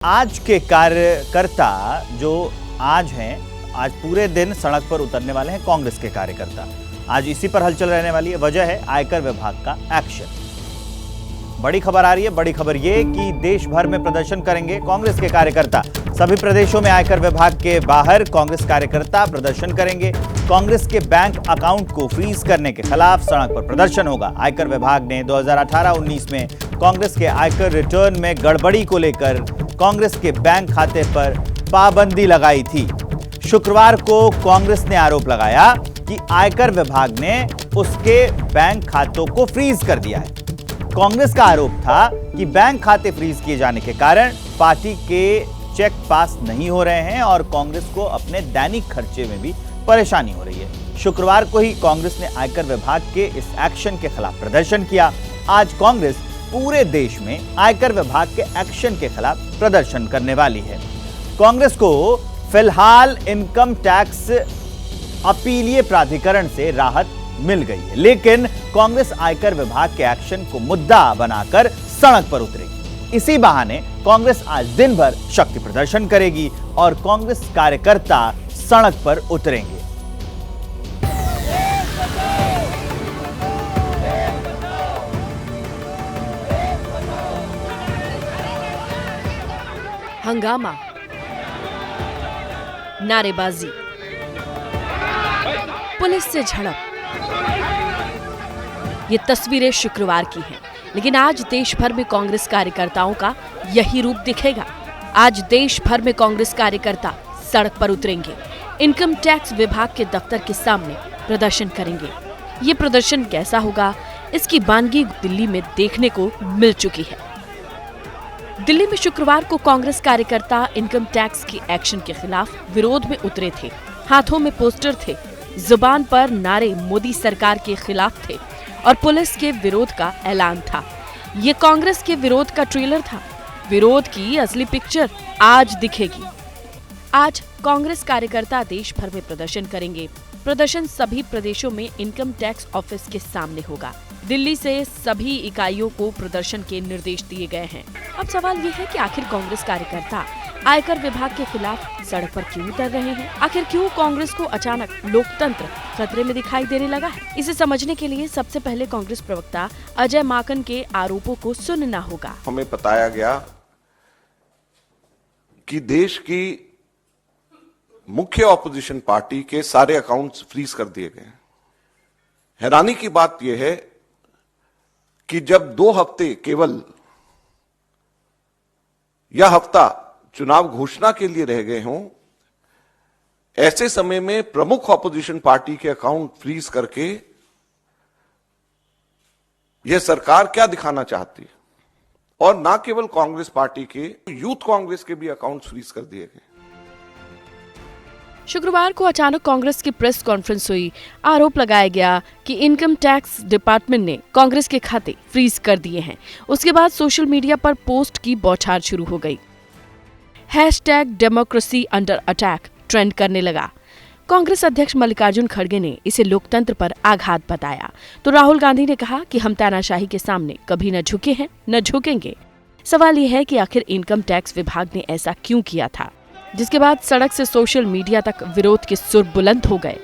आज के कार्यकर्ता जो आज हैं, आज पूरे दिन सड़क पर उतरने वाले हैं कांग्रेस के कार्यकर्ता। आज इसी पर हलचल रहने वाली है। वजह है आयकर विभाग का एक्शन। बड़ी खबर आ रही है। बड़ी खबर ये कि देश भर में प्रदर्शन करेंगे कांग्रेस के कार्यकर्ता। सभी प्रदेशों में आयकर विभाग के बाहर कांग्रेस कार्यकर्ता प्रदर्शन करेंगे। कांग्रेस के बैंक अकाउंट को फ्रीज करने के खिलाफ सड़क पर प्रदर्शन होगा। आयकर विभाग ने 2018-19 में कांग्रेस के आयकर रिटर्न में गड़बड़ी को लेकर कांग्रेस के बैंक खाते पर पाबंदी लगाई थी। शुक्रवार को कांग्रेस ने आरोप लगाया कि आयकर विभाग ने उसके बैंक खातों को फ्रीज कर दिया है। कांग्रेस का आरोप था कि बैंक खाते फ्रीज किए जाने के कारण पार्टी के चेक पास नहीं हो रहे हैं और कांग्रेस को अपने दैनिक खर्चे में भी परेशानी हो रही है। शुक्रवार को ही कांग्रेस ने आयकर विभाग के इस एक्शन के खिलाफ प्रदर्शन किया। आज कांग्रेस पूरे देश में आयकर विभाग के एक्शन के खिलाफ प्रदर्शन करने वाली है। कांग्रेस को फिलहाल इनकम टैक्स अपीलीय प्राधिकरण से राहत मिल गई है, लेकिन कांग्रेस आयकर विभाग के एक्शन को मुद्दा बनाकर सड़क पर उतरेगी। इसी बहाने कांग्रेस आज दिन भर शक्ति प्रदर्शन करेगी और कांग्रेस कार्यकर्ता सड़क पर उतरेंगे। हंगामा, नारेबाजी, पुलिस से झड़प, ये तस्वीरें शुक्रवार की हैं, लेकिन आज देश भर में कांग्रेस कार्यकर्ताओं का यही रूप दिखेगा। आज देश भर में कांग्रेस कार्यकर्ता सड़क पर उतरेंगे। इनकम टैक्स विभाग के दफ्तर के सामने प्रदर्शन करेंगे। ये प्रदर्शन कैसा होगा, इसकी वानगी दिल्ली में देखने को मिल चुकी है। दिल्ली में शुक्रवार को कांग्रेस कार्यकर्ता इनकम टैक्स के एक्शन के खिलाफ विरोध में उतरे थे। हाथों में पोस्टर थे, जुबान पर नारे मोदी सरकार के खिलाफ थे और पुलिस के विरोध का ऐलान था। ये कांग्रेस के विरोध का ट्रेलर था। विरोध की असली पिक्चर आज दिखेगी। आज कांग्रेस कार्यकर्ता देश भर में प्रदर्शन करेंगे। प्रदर्शन सभी प्रदेशों में इनकम टैक्स ऑफिस के सामने होगा। दिल्ली से सभी इकाइयों को प्रदर्शन के निर्देश दिए गए हैं। अब सवाल ये है कि आखिर कांग्रेस कार्यकर्ता आयकर विभाग के खिलाफ सड़क पर क्यों उतर रहे हैं? आखिर क्यों कांग्रेस को अचानक लोकतंत्र खतरे में दिखाई देने लगा है? इसे समझने के लिए सबसे पहले कांग्रेस प्रवक्ता अजय माकन के आरोपों को सुनना होगा। हमें बताया गया कि देश की मुख्य ऑपोजिशन पार्टी के सारे अकाउंट्स फ्रीज कर दिए गए। हैरानी की बात यह है कि जब 2 हफ्ते केवल यह हफ्ता चुनाव घोषणा के लिए रह गए हों, ऐसे समय में प्रमुख ऑपोजिशन पार्टी के अकाउंट फ्रीज करके यह सरकार क्या दिखाना चाहती है। और ना केवल कांग्रेस पार्टी के, यूथ कांग्रेस के भी अकाउंट फ्रीज कर दिए गए। शुक्रवार को अचानक कांग्रेस की प्रेस कॉन्फ्रेंस हुई। आरोप लगाया गया कि इनकम टैक्स डिपार्टमेंट ने कांग्रेस के खाते फ्रीज कर दिए हैं। उसके बाद सोशल मीडिया पर पोस्ट की बौछार शुरू हो गई। #डेमोक्रेसी अंडर अटैक ट्रेंड करने लगा। कांग्रेस अध्यक्ष मल्लिकार्जुन खड़गे ने इसे लोकतंत्र पर आघात बताया, तो राहुल गांधी ने कहा कि हम तानाशाही के सामने कभी न झुके हैं, न झुकेंगे। सवाल यह है कि आखिर इनकम टैक्स विभाग ने ऐसा क्यों किया था, जिसके बाद सड़क से सोशल मीडिया तक विरोध के सुर बुलंद हो गए।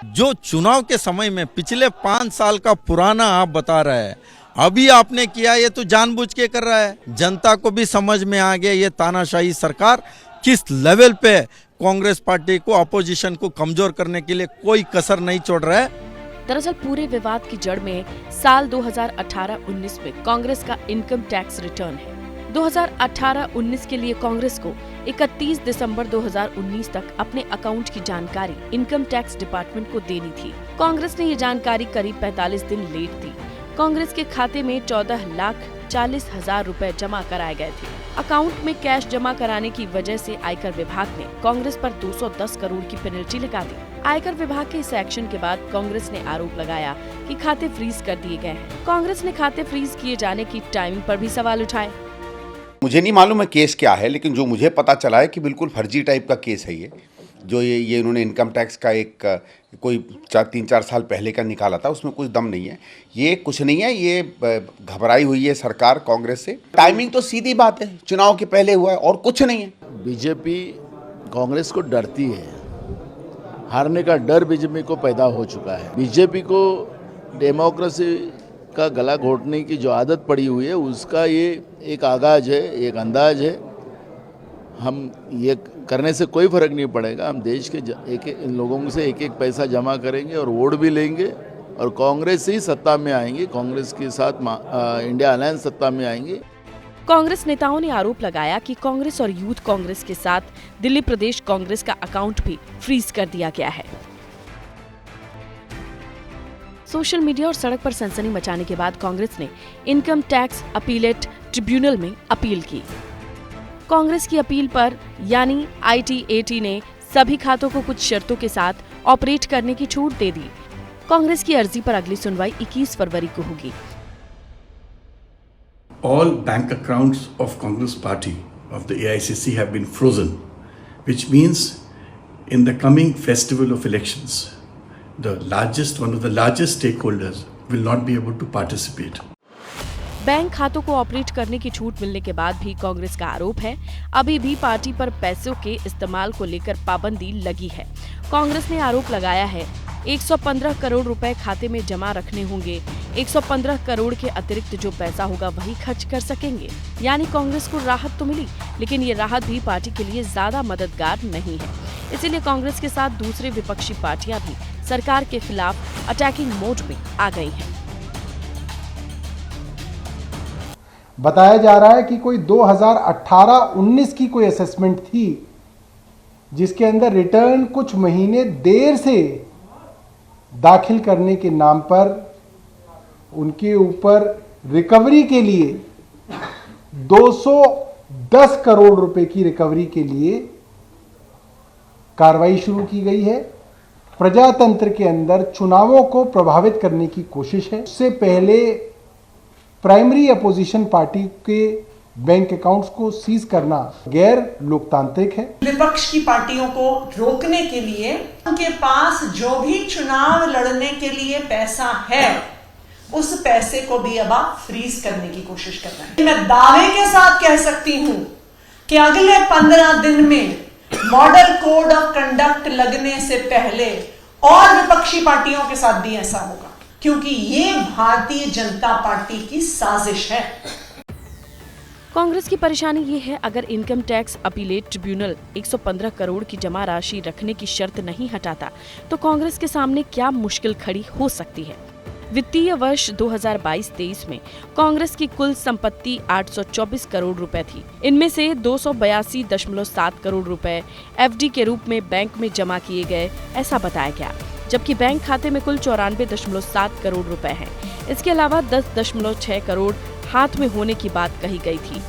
जो चुनाव के समय में पिछले 5 साल का पुराना आप बता रहे हैं, अभी आपने किया, ये तो जानबूझ के कर रहा है। जनता को भी समझ में आ गया ये तानाशाही सरकार किस लेवल पे कांग्रेस पार्टी को, अपोजिशन को कमजोर करने के लिए कोई कसर नहीं छोड़ रहा है। दरअसल पूरे विवाद की जड़ में साल 2018-19 में कांग्रेस का इनकम टैक्स रिटर्न है। 2018-19 के लिए कांग्रेस को 31 दिसंबर 2019 तक अपने अकाउंट की जानकारी इनकम टैक्स डिपार्टमेंट को देनी थी। कांग्रेस ने ये जानकारी करीब 45 दिन लेट दी। कांग्रेस के खाते में 14,40,000 रुपए जमा कराए गए थे। अकाउंट में कैश जमा कराने की वजह से आयकर विभाग ने कांग्रेस पर 210 करोड़ की पेनल्टी लगा दी। आयकर विभाग के इस एक्शन के बाद कांग्रेस ने आरोप लगाया कि खाते फ्रीज कर दिए गए हैं। कांग्रेस ने खाते फ्रीज किए जाने की टाइमिंग पर भी सवाल उठाए। मुझे नहीं मालूम है केस क्या है, लेकिन जो मुझे पता चला है कि बिल्कुल फर्जी टाइप का केस है ये। जो ये इन्होंने इनकम टैक्स का एक कोई 3-4 साल पहले का निकाला था, उसमें कुछ दम नहीं है। ये कुछ नहीं है, ये घबराई हुई है सरकार कांग्रेस से। टाइमिंग तो सीधी बात है, चुनाव के पहले हुआ है और कुछ नहीं है। बीजेपी कांग्रेस को डरती है, हारने का डर बीजेपी को पैदा हो चुका है। बीजेपी को डेमोक्रेसी का गला घोटने की जो आदत पड़ी हुई है, उसका ये एक आगाज है, एक अंदाज है। हम ये करने से कोई फर्क नहीं पड़ेगा, हम देश के इन लोगों से एक एक पैसा जमा करेंगे और वोट भी लेंगे और कांग्रेस ही सत्ता में आएंगे, कांग्रेस के साथ इंडिया अलायंस सत्ता में आएंगे। कांग्रेस नेताओं ने आरोप लगाया कि कांग्रेस और यूथ कांग्रेस के साथ दिल्ली प्रदेश कांग्रेस का अकाउंट भी फ्रीज कर दिया गया है। सोशल मीडिया और सड़क पर सनसनी मचाने के बाद कांग्रेस ने इनकम टैक्स अपीलेट ट्रिब्यूनल में अपील की। कांग्रेस की अपील पर यानी ITAT ने सभी खातों को कुछ शर्तों के साथ ऑपरेट करने की छूट दे दी। कांग्रेस की अर्जी पर अगली सुनवाई 21 फरवरी को होगी। All bank accounts of Congress Party of the AICC have been frozen, which means in the coming festival of elections, one of the largest stakeholders will not be able to participate. Bank खातों को operate करने की छूट मिलने के बाद भी कांग्रेस का आरोप है, अभी भी पार्टी पर पैसों के इस्तेमाल को लेकर पाबंदी लगी है। कांग्रेस ने आरोप लगाया है 115 करोड़ रुपए खाते में जमा रखने होंगे। 115 करोड़ के अतिरिक्त जो पैसा होगा वही खर्च कर सकेंगे। यानी कांग्रेस को राहत तो मिली, लेकिन ये राहत भी पार्टी के लिए ज्यादा मददगार नहीं है। इसीलिए कांग्रेस के साथ दूसरी विपक्षी पार्टियां भी सरकार के खिलाफ अटैकिंग मोड में आ गई हैं। बताया जा रहा है कि कोई 2018-19 की कोई असेसमेंट थी, जिसके अंदर रिटर्न कुछ महीने देर से दाखिल करने के नाम पर उनके ऊपर रिकवरी के लिए 210 करोड़ रुपए की रिकवरी के लिए कार्रवाई शुरू की गई है। प्रजातंत्र के अंदर चुनावों को प्रभावित करने की कोशिश है। उससे पहले प्राइमरी अपोजिशन पार्टी के बैंक अकाउंट्स को सीज करना गैर लोकतांत्रिक है। विपक्ष की पार्टियों को रोकने के लिए उनके पास जो भी चुनाव लड़ने के लिए पैसा है, उस पैसे को भी अब आप फ्रीज करने की कोशिश कर रहे हैं। मैं दावे के साथ कह सकती हूं कि अगले 15 दिन में मॉडल कोड ऑफ कंडक्ट लगने से पहले और विपक्षी पार्टियों के साथ भी ऐसा होगा, क्योंकि ये भारतीय जनता पार्टी की साजिश है। कांग्रेस की परेशानी ये है, अगर income tax appellate tribunal 115 crore की जमा राशि रखने की शर्त नहीं हटाता तो कांग्रेस के सामने क्या मुश्किल खड़ी हो सकती है। वित्तीय वर्ष 2022-23 में कांग्रेस की कुल संपत्ति 824 करोड़ रुपए थी। इनमें से 282.7 करोड़ रुपए FD के रूप में बैंक में जमा किए गए, ऐसा बताया गया, जबकि बैंक खाते में कुल 94.7 करोड़ रुपए हैं। इसके अलावा 10.6 करोड़ हाथ में होने की बात कही गई थी।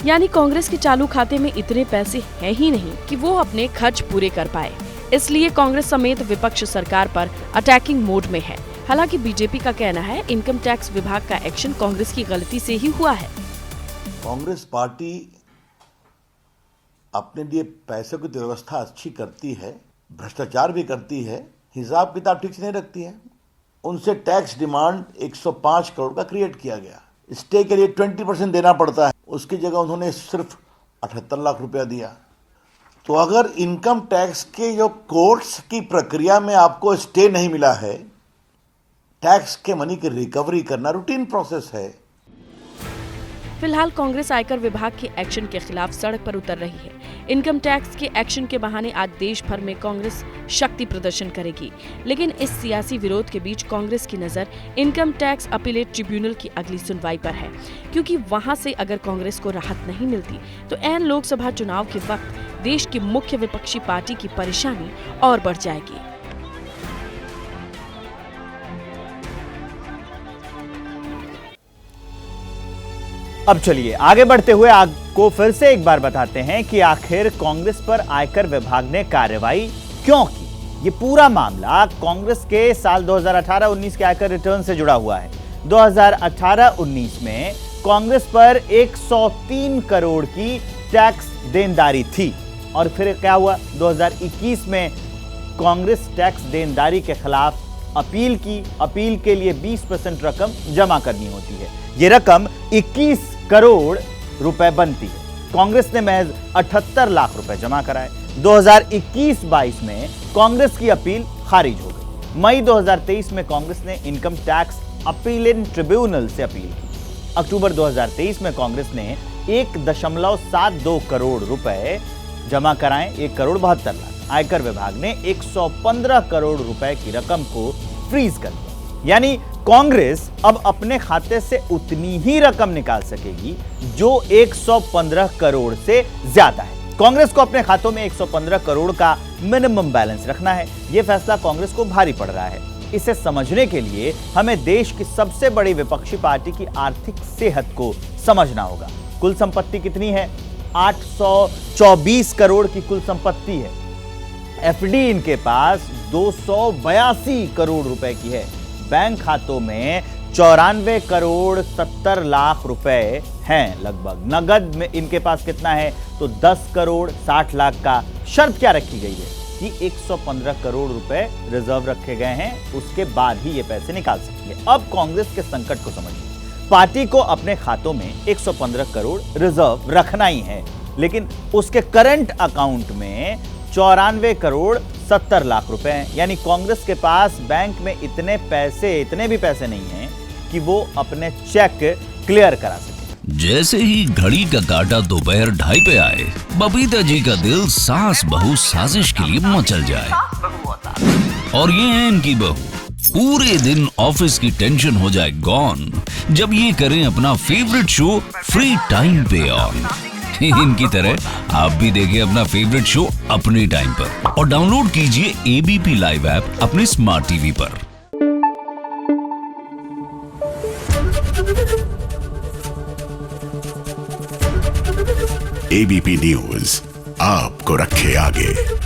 यानी कांग्रेस के चालू खाते में इतने पैसे हैं ही नहीं कि वो अपने खर्च पूरे कर पाए। इसलिए कांग्रेस समेत विपक्ष सरकार पर अटैकिंग मोड में है। हालांकि बीजेपी का कहना है इनकम टैक्स विभाग का एक्शन कांग्रेस की गलती से ही हुआ है। कांग्रेस पार्टी अपने लिए पैसों की व्यवस्था अच्छी करती है, भ्रष्टाचार भी करती है, हिसाब किताब ठीक से नहीं रखती है। उनसे टैक्स डिमांड 105 करोड़ का क्रिएट किया गया। स्टे के लिए 20% देना पड़ता है, उसकी जगह उन्होंने सिर्फ 78 लाख रुपया दिया। तो अगर इनकम टैक्स के जो कोर्ट्स की प्रक्रिया में आपको स्टे नहीं मिला है, टैक्स के मनी की रिकवरी करना रूटीन प्रोसेस है। फिलहाल कांग्रेस आयकर विभाग के एक्शन के खिलाफ सड़क पर उतर रही है। इनकम टैक्स के एक्शन के बहाने आज देश भर में कांग्रेस शक्ति प्रदर्शन करेगी, लेकिन इस सियासी विरोध के बीच कांग्रेस की नजर इनकम टैक्स अपीलेट ट्रिब्यूनल की अगली सुनवाई पर है, क्योंकि वहां से अगर कांग्रेस को राहत नहीं मिलती तो ऐन लोकसभा चुनाव के वक्त देश की मुख्य विपक्षी पार्टी की परेशानी और बढ़ जाएगी। अब चलिए आगे बढ़ते हुए आपको फिर से एक बार बताते हैं कि आखिर कांग्रेस पर आयकर विभाग ने कार्रवाई क्यों की। ये पूरा मामला कांग्रेस के साल 2018-19 के आयकर रिटर्न से जुड़ा हुआ है। 2018-19 में कांग्रेस पर 103 करोड़ की टैक्स देनदारी थी और फिर क्या हुआ, 2021 में कांग्रेस टैक्स देनदारी के खिलाफ अपील की। अपील के लिए 20% रकम जमा करनी होती है। ये रकम 21 करोड़ रुपए बनती है। कांग्रेस ने महज 78 लाख रुपए जमा कराए। 2021-22 में कांग्रेस की अपील खारिज हो गई। मई 2023 में कांग्रेस ने इनकम टैक्स अपीलेट ट्रिब्यूनल से अपील की। अक्टूबर 2023 में कांग्रेस ने 1.72 करोड़ रुपए जमा कराए, 1 करोड़ 72 लाख। आयकर विभाग ने 115 करोड़ रुपए की रकम को फ्रीज कर दिया। यानी कांग्रेस अब अपने खाते से उतनी ही रकम निकाल सकेगी जो 115 करोड़ से ज्यादा है। कांग्रेस को अपने खातों में 115 करोड़ का मिनिमम बैलेंस रखना है। यह फैसला कांग्रेस को भारी पड़ रहा है। इसे समझने के लिए हमें देश की सबसे बड़ी विपक्षी पार्टी की आर्थिक सेहत को समझना होगा। कुल संपत्ति कितनी है? 824 करोड़ की कुल संपत्ति है। एफडी इनके पास 282 करोड़ रुपए की है। बैंक खातों में 94 करोड़ 70 लाख रुपए हैं लगभग। नगद में इनके पास कितना है? तो 10 करोड़ 60 लाख का। शर्त क्या रखी गई है कि 115 करोड़ रुपए रिजर्व रखे गए हैं, उसके बाद ही ये पैसे निकाल सकती है। अब कांग्रेस के संकट को समझिए। पार्टी को अपने खातों में 115 करोड़ रिजर्व रखना ही है, लेकिन उसके करंट अकाउंट में 94 करोड़ 70 लाख रुपए हैं। यानी कांग्रेस के पास बैंक में इतने भी पैसे नहीं हैं कि वो अपने चेक क्लियर करा सके। जैसे ही घड़ी का काटा दोपहर 2:30 पे आए, बबीता जी का दिल सास बहू साजिश के लिए मचल जाए। और ये है इनकी बहू, पूरे दिन ऑफिस की टेंशन हो जाए गॉन जब ये करें अपना फेवरेट शो फ्री टाइम पे ऑन। इनकी तरह आप भी देखिए अपना फेवरेट शो अपने टाइम पर और डाउनलोड कीजिए एबीपी लाइव ऐप अपने स्मार्ट टीवी पर। एबीपी न्यूज आपको रखे आगे।